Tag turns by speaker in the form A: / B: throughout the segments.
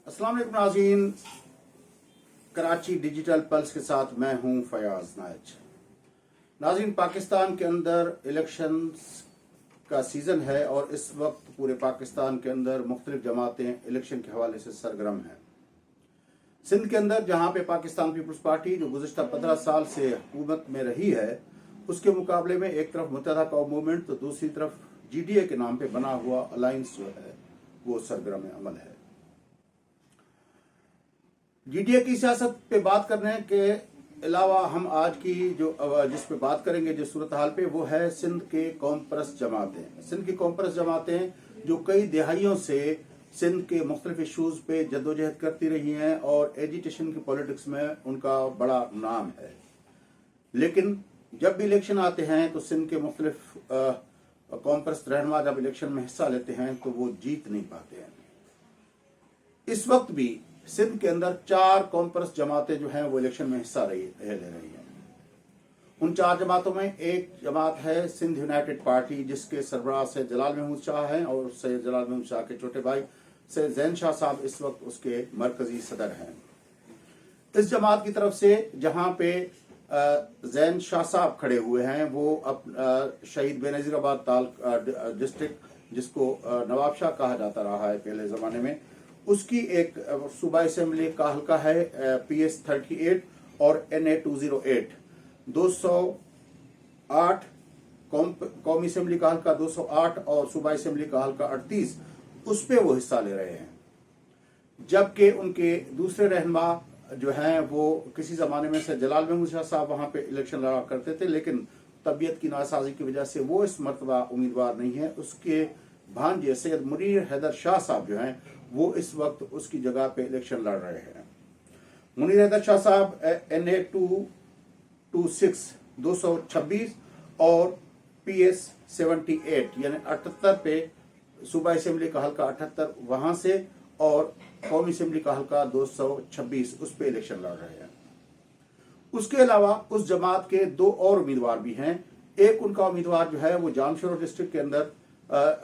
A: अस्सलाम वालेकुम नाज़रीन, कराची डिजिटल पल्स के साथ मैं हूं फयाज नाइच। नाज़रीन, पाकिस्तान के अंदर इलेक्शंस का सीज़न है और इस वक्त पूरे पाकिस्तान के अंदर मुख्तलिफ जमातें इलेक्शन के हवाले से सरगर्म हैं। सिंध के अंदर जहां पे पाकिस्तान पीपल्स पार्टी जो गुज़िश्ता 15 साल से हुकूमत में रही है, उसके मुकाबले में एक तरफ मुत्तहदा कौम मूवमेंट तो दूसरी तरफ GDA के नाम पे बना हुआ अलायंस जो है वो सरगर्म अमल है। GDA की सियासत पे बात करने के अलावा हम आज की जिस पे बात करेंगे जिस सूरत हाल पे, वो है सिंध के कौम परस्त जमातें। सिंध की कौम परस्त जमातें जो कई दिहाइयों से सिंध के मुख्तलिफ इशूज पे जद्दोजहद करती रही हैं और एजिटेशन की पॉलिटिक्स में उनका बड़ा नाम है, लेकिन जब भी इलेक्शन आते हैं तो सिंध के मुख्तलिफ कौम परस्त रहनुमा जब इलेक्शन में हिस्सा लेते हैं तो वो जीत नहीं पाते हैं। इस वक्त भी सिंध के अंदर 4 कौम परस्त जमातें जो हैं वो इलेक्शन में हिस्सा ले रही हैं। उन 4 जमातों में एक जमात है सिंध यूनाइटेड पार्टी, जिसके सरबराह सैयद जलाल महमूद शाह हैं और सैयद जलाल महमूद शाह के छोटे भाई सैयद ज़ैन शाह साहब इस वक्त उसके मरकजी सदर हैं। इस जमात की तरफ से जहां पे ज़ैन शाह साहब खड़े हुए हैं, वो शहीद बेनज़ीराबाद डिस्ट्रिक्ट जिसको नवाब शाह कहा जाता रहा है पहले जमाने में, उसकी एक सूबा असेंबली का हल्का है PS 38 और NA 208। 208 कौमी असेंबली का हल्का 208 और सूबा असेंबली का हल्का 38, उस पे वो हिस्सा ले रहे हैं। जबकि उनके दूसरे रहनुमा जो हैं वो किसी जमाने में से जलाल महमूद शाह साहब वहां पे इलेक्शन लड़ा करते थे, लेकिन तबीयत की नासाजी की वजह से वो इस मरतबा उम्मीदवार नहीं है। उसके भांजे सैयद मुनीर हैदर शाह साहब जो हैं वो इस वक्त उसकी जगह पे इलेक्शन लड़ रहे हैं। मुनीर हैदर शाह साहब NA 226 और PS 78 यानी 78 पे सूबा असेंबली का हल्का 78 वहां से और कौमी असेंबली का हल्का 226 उस पे इलेक्शन लड़ रहे हैं। उसके अलावा उस जमात के 2 और उम्मीदवार भी हैं। एक उनका उम्मीदवार जो है वो जानशोर डिस्ट्रिक्ट के अंदर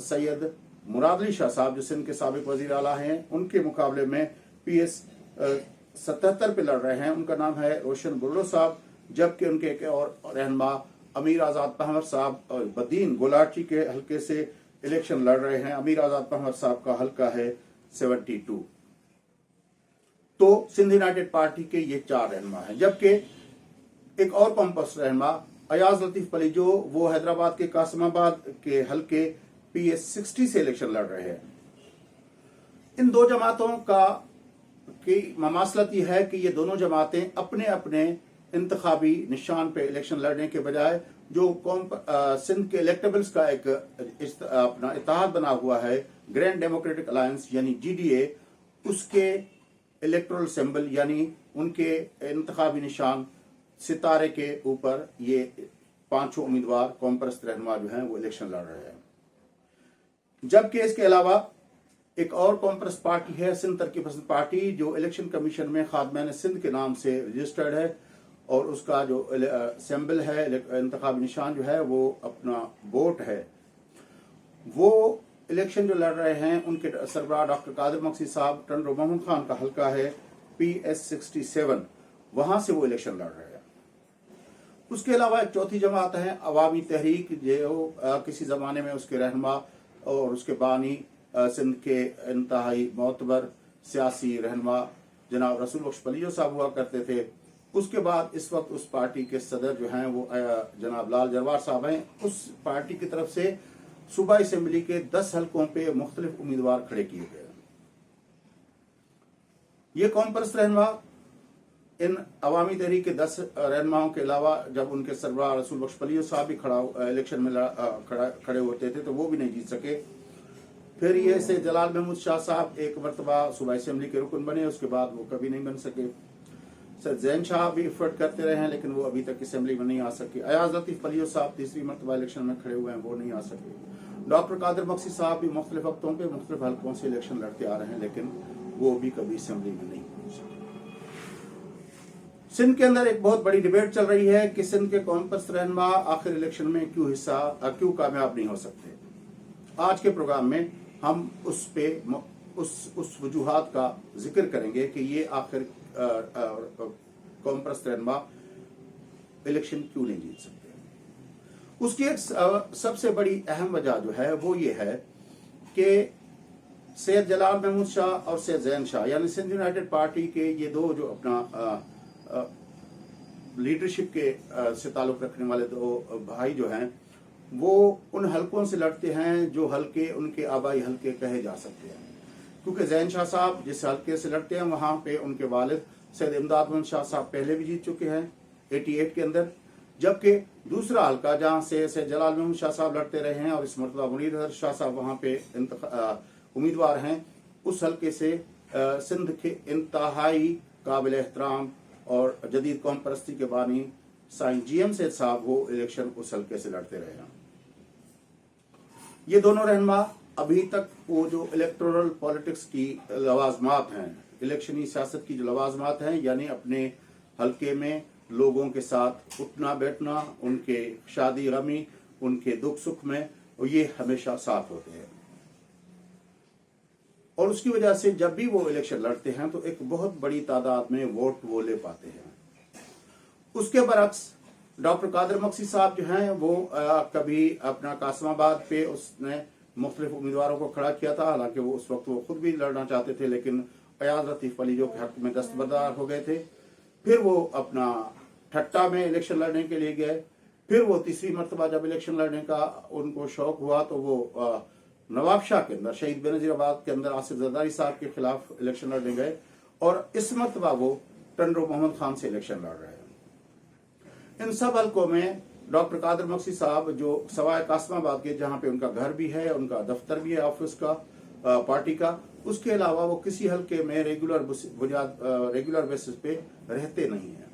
A: सैयद मुराद अली शाह साहब जो सिंध के साबिक वजीर आला हैं, उनके मुकाबले में PS 77 पे लड़ रहे हैं। उनका नाम है रोशन बुर्रो साहब, जबकि उनके एक और रहनुमा अमीर आजाद पहमर साहब और बदीन गोलाची के हल्के से इलेक्शन लड़ रहे हैं। अमीर आजाद पहमर साहब का हल्का है 72। तो सिंध यूनाइटेड पार्टी के ये 4 रहनुमा हैं, जबकि एक और कौम परस्त रहनुमा अयाज लतीफ पली जो वो हैदराबाद के कासिमाबाद के हल्के PS 60 से इलेक्शन लड़ रहे हैं। इन 2 जमातों की ममासलत यह है कि ये दोनों जमातें अपने अपने इंतखाबी निशान पे इलेक्शन लड़ने के बजाय जो सिंध के इलेक्टेबल्स का एक अपना इत्तेहाद बना हुआ है ग्रैंड डेमोक्रेटिक अलायंस यानी GDA, उसके इलेक्टोरल सिंबल यानी उनके इंतखाबी निशान सितारे के ऊपर ये 5 उम्मीदवार कौम परस्त रहनुमा जो हैं वो इलेक्शन लड़ रहे हैं। जबकि इसके अलावा एक और कौम परस्त पार्टी है सिंध तरक्की पसंद पार्टी, जो इलेक्शन कमीशन में खादमैन सिंध के नाम से रजिस्टर्ड है और उसका जो सिंबल है इंतखाबी निशान जो है वो अपना वोट है। वो इलेक्शन जो लड़ रहे हैं उनके सरबराह डॉक्टर कादिर मक्सी साहब टंडो मोहम्मद खान का हल्का है PS 67, वहां से वो इलेक्शन लड़ रहे हैं। उसके अलावा एक चौथी जमात है अवामी तहरीक, जो किसी जमाने में उसके रहनुमा और उसके बानी सिंध के इंतहाई मोतबर सियासी रहनुमा जनाब रसूल बख्श पलियो साहब हुआ करते थे। उसके बाद इस वक्त उस पार्टी के सदर जो हैं वो जनाब लाल जरवार साहब हैं। उस पार्टी की तरफ से सूबा असेंबली के 10 हल्कों पे मुख्तलिफ उम्मीदवार खड़े किए गए। ये कौम परस्त रहनुमा इन अवामी तहरीक के 10 रहनुमाओं के अलावा जब उनके सरबराह रसूल बख्श पलियो साहब भी इलेक्शन में खड़े होते थे तो वो भी नहीं जीत सके। फिर ये से जलाल महमूद शाह साहब एक मरतबा सूबा असेंबली के रुकन बने, उसके बाद वो कभी नहीं बन सके। सर ज़ैन शाह भी एफर्ट करते रहे हैं लेकिन वो अभी तक असेंबली में नहीं आ सके। अयाज लतीफ पलियो साहब तीसरी मरतबा इलेक्शन में खड़े हुए हैं, वो नहीं आ सके। डॉक्टर कादिर मक्सी साहब भी मुख्तलिफ वक्तों पे मुख्तलिफ हल्कों से इलेक्शन लड़ते आ रहे हैं, लेकिन वो भी कभी असेंबली में नहीं पहुंच सके। सिंध के अंदर एक बहुत बड़ी डिबेट चल रही है कि सिंध के कौम परस्त रहनुमा आखिर इलेक्शन में क्यों कामयाब नहीं हो सकते। आज के प्रोग्राम में हम उस पे उस वजूहात का जिक्र करेंगे कि ये आखिर कौम परस्त रहनुमा इलेक्शन क्यों नहीं जीत सकते। उसकी एक सबसे बड़ी अहम वजह जो है वो ये है कि सैयद जलाल महमूद शाह और सैयद ज़ैन शाह यानी सिंध यूनाइटेड पार्टी के ये दो जो अपना लीडरशिप के से ताल्लुक रखने वाले दो भाई जो हैं वो उन हलकों से लड़ते हैं जो हलके उनके आबाई हलके कहे जा सकते हैं, क्योंकि ज़ैन शाह साहब जिस हलके से लड़ते हैं वहां पे उनके वालिद सैयद इमदाद महमूद शाह साहब पहले भी जीत चुके हैं 88 के अंदर, जबकि दूसरा हलका जहां से सैयद जलाल महमूद शाह साहब लड़ते रहे हैं और इस मरतबा मुनीर अहमद शाह साहब वहां पे उम्मीदवार हैं, उस हलके से सिंध के इंतहाई काबिल एहतराम और जदीद कौम परस्ती के बानी साईं GM सैयद साहब वो इलेक्शन उस हलके से लड़ते रहे हैं। ये दोनों रहनुमा अभी तक वो जो इलेक्टोरल पॉलिटिक्स की लवाजमात हैं, इलेक्शनी सियासत की जो लवाजमात हैं, यानी अपने हलके में लोगों के साथ उठना बैठना, उनके शादी गमी, उनके दुख सुख में, और ये हमेशा साथ होते हैं। और उसकी वजह से जब भी वो इलेक्शन लड़ते हैं तो एक बहुत बड़ी तादाद में वोट वो ले पाते हैं। उसके बरक्स डॉक्टर कादर मक्सी साहब जो हैं वो कभी अपना कासमाबाद पे उसने मुख्तलिफ उम्मीदवारों को खड़ा किया था, हालांकि वो उस वक्त वो खुद भी लड़ना चाहते थे लेकिन अयाज लतीफ अली जो के हक में दस्तबरदार हो गए थे। फिर वो अपना ठट्टा में इलेक्शन लड़ने के लिए गए। फिर वो तीसरी मरतबा जब इलेक्शन लड़ने का उनको शौक हुआ तो वो नवाबशाह के अंदर शहीद बेनजीराबाद के अंदर आसिफ जरदारी साहब के खिलाफ इलेक्शन लड़ने गए और इस मरतबा वो टंडो मोहम्मद खान से इलेक्शन लड़ रहे हैं। इन सब हलकों में डॉक्टर कादर मक्सी साहब जो सवाए कासमाबाद के जहां पे उनका घर भी है, उनका दफ्तर भी है ऑफिस का पार्टी का, उसके अलावा वो किसी हलके में रेगुलर बेसिस पे रहते नहीं है,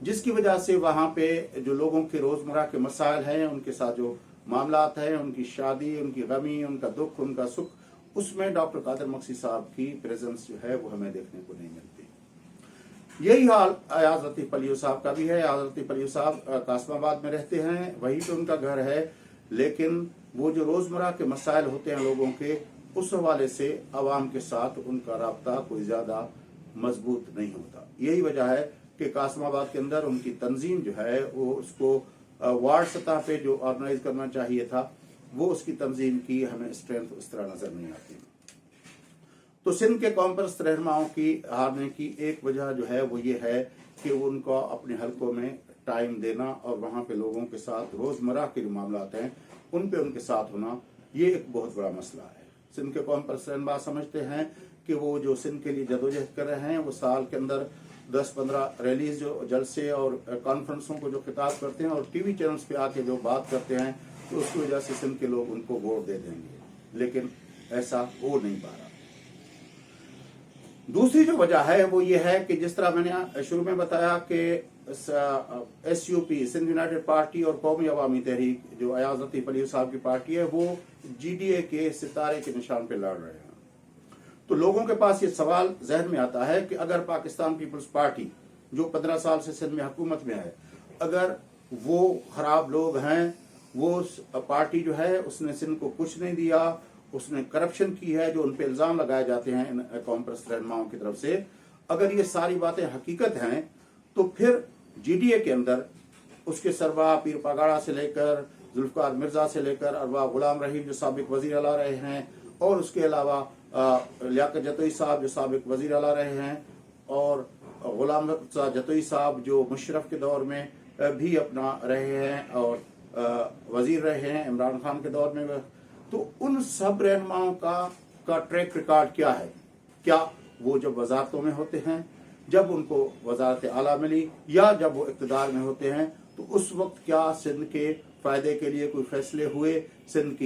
A: जिसकी वजह से वहां पे जो लोगों के रोजमर्रा के मसाइल हैं, उनके साथ जो मामलात हैं, उनकी शादी, उनकी गमी, उनका दुख, उनका सुख, उसमें डॉक्टर कादर मक्सी साहब की प्रेजेंस जो है वो हमें देखने को नहीं मिलती। यही हाल अयाज लतीफ अली साहब का भी है। अयाज लतीफ अली साहब कासमाबाद में रहते हैं, वहीं पे उनका घर है, लेकिन वो जो रोजमर्रा के मसाइल होते हैं लोगों के, उस हवाले से अवाम के साथ उनका राब्ता कोई ज्यादा मजबूत नहीं होता। यही वजह है कि कासमाबाद के अंदर उनकी तंजीम जो है वो उसको वार्ड सतह पे जो ऑर्गेनाइज करना चाहिए था, वो उसकी तंजीम की हमें स्ट्रेंथ उस तरह नजर नहीं आती। तो सिंध के कौम परस्त रहनुमाओं की हारने की एक वजह जो है वो ये है कि उनको अपने हलकों में टाइम देना और वहां पे लोगों के साथ रोजमर्रा के जो मामलात हैं उन पे उनके साथ होना, ये एक बहुत बड़ा मसला है। सिंध के कौम परस्त रहनुमा समझते हैं कि वो जो सिंध के लिए जदोजहद कर रहे हैं, वो साल के अंदर 10-15 रैलीज जो जलसे और कॉन्फ्रेंसों को जो खिताब करते हैं और टीवी चैनल्स पे आके जो बात करते हैं, तो उसकी वजह से सिंध के लोग उनको वोट दे देंगे, लेकिन ऐसा हो नहीं पा रहा। दूसरी जो वजह है वो ये है कि जिस तरह मैंने शुरू में बताया कि SUP सिंध यूनाइटेड पार्टी और कौमी अवामी तहरीक जो अयाज लतीफ अली साहब की पार्टी है, वो GDA के सितारे के निशान पे लड़ रहे हैं। तो लोगों के पास ये सवाल जहन में आता है कि अगर पाकिस्तान पीपल्स पार्टी जो 15 साल से सिंध में हुकूमत में है, अगर वो खराब लोग हैं, वो पार्टी जो है उसने सिंध को कुछ नहीं दिया, उसने करप्शन की है, जो उन पे इल्जाम लगाए जाते हैं इन कौम परस्त रहनुमाओं की तरफ से, अगर ये सारी बातें हकीकत हैं, तो फिर GDA के अंदर उसके सरबराह पीर पागाड़ा से लेकर जुल्फकार मिर्जा से लेकर अरवा गुलाम रहीम जो साबिक वजीर आला रहे हैं, और उसके अलावा लियाकत जतोई साहब जो साबिक वजीर आला रहे हैं, और गुलाम जतोई साहब जो मुशर्रफ के दौर में भी अपना रहे हैं और वजीर रहे हैं इमरान खान के दौर में। तो उन सब रहनुमाओं का ट्रैक रिकॉर्ड क्या है? क्या वो जब वजारतों में होते हैं, जब उनको वजारत आला मिली, या जब वो इक़्तिदार में होते हैं, तो उस वक्त क्या सिंध के फायदे के लिए कोई फैसले हुए, सिंध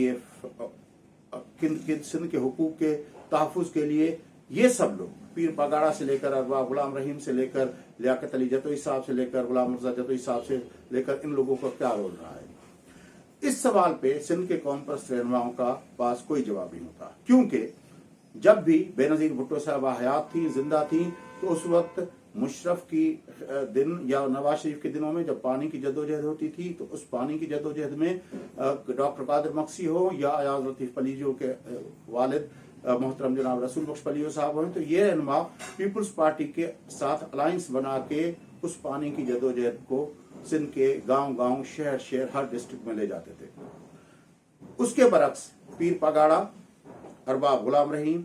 A: के हुकूक के तहफ़्फ़ुज़ के लिए? ये सब लोग पीर पगाड़ा से लेकर अरवा गुलाम रहीम से लेकर लियाकत अली जतोई साहब से लेकर गुलाम मिर्जा जतोई साहब से लेकर इन लोगों का क्या रोल रहा है? इस सवाल पे सिंध के कौम परस्त रहनुमाओं का पास कोई जवाब नहीं होता, क्योंकि जब भी बेनजीर भुट्टो साहबा हयात थी, जिंदा थी, तो उस वक्त मुशर्रफ की दिन या नवाज शरीफ के दिनों में जब पानी की जदोजहद होती थी, तो उस पानी की जदोजहद में डॉक्टर कादर मक्सी हो या अयाज लतीफ अली जो के वालिद मोहतरम जनाब रसूल बख्श पलियो साहब हैं, तो ये रहनुमा पीपल्स पार्टी के साथ अलायंस बना के उस पानी की जदोजहद को सिंध के गांव गांव शहर शहर हर डिस्ट्रिक्ट में ले जाते थे। उसके बरक्स पीर पगाड़ा, अरबाब गुलाम रहीम,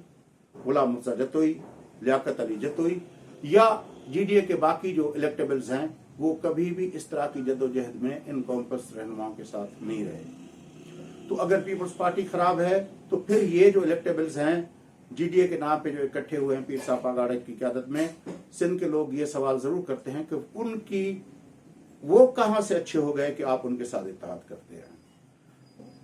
A: गुलाम मुर्तजा जतोई, लियाकत अली जतोई या जीडीए के बाकी जो इलेक्टेबल्स हैं वो कभी भी इस तरह की जदोजहद में इन कॉम्पस रहनुमाओं के साथ नहीं रहे। तो अगर पीपल्स पार्टी खराब है तो फिर ये जो इलेक्टेबल्स हैं जीडीए के नाम पे जो इकट्ठे हुए हैं पीर साहब पगाड़ा की क़यादत में, सिंध के लोग ये सवाल जरूर करते हैं कि उनकी वो कहां से अच्छे हो गए कि आप उनके साथ इत्तेहाद करते हैं।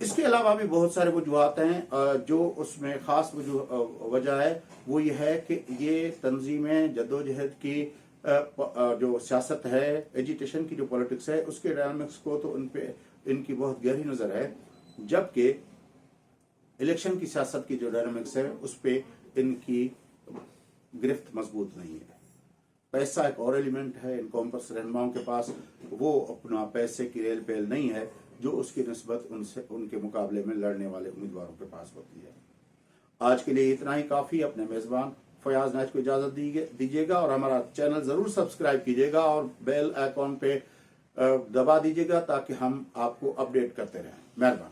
A: इसके अलावा भी बहुत सारे वजूहात हैं। जो उसमें खास वजह है वो ये है कि ये तंजीमें जदोजहद की जो सियासत है, एजिटेशन की जो पॉलिटिक्स है, उसके डायनामिक्स को तो उन पे इनकी बहुत गहरी नजर है, जबकि इलेक्शन की सियासत की जो डायनामिक्स है उस पे इनकी गिरफ्त मजबूत नहीं है। पैसा एक और एलिमेंट है इन कॉम्पस रहनुमाओं के पास, वो अपना पैसे की रेल पेल नहीं है जो उसकी निस्बत उनसे उनके मुकाबले में लड़ने वाले उम्मीदवारों के पास होती है। आज के लिए इतना ही काफी। अपने मेजबान फयाज नाज को इजाजत दीजिएगा और हमारा चैनल जरूर सब्सक्राइब कीजिएगा और बेल आइकॉन पे दबा दीजिएगा ताकि हम आपको अपडेट करते रहें। मेहरबान।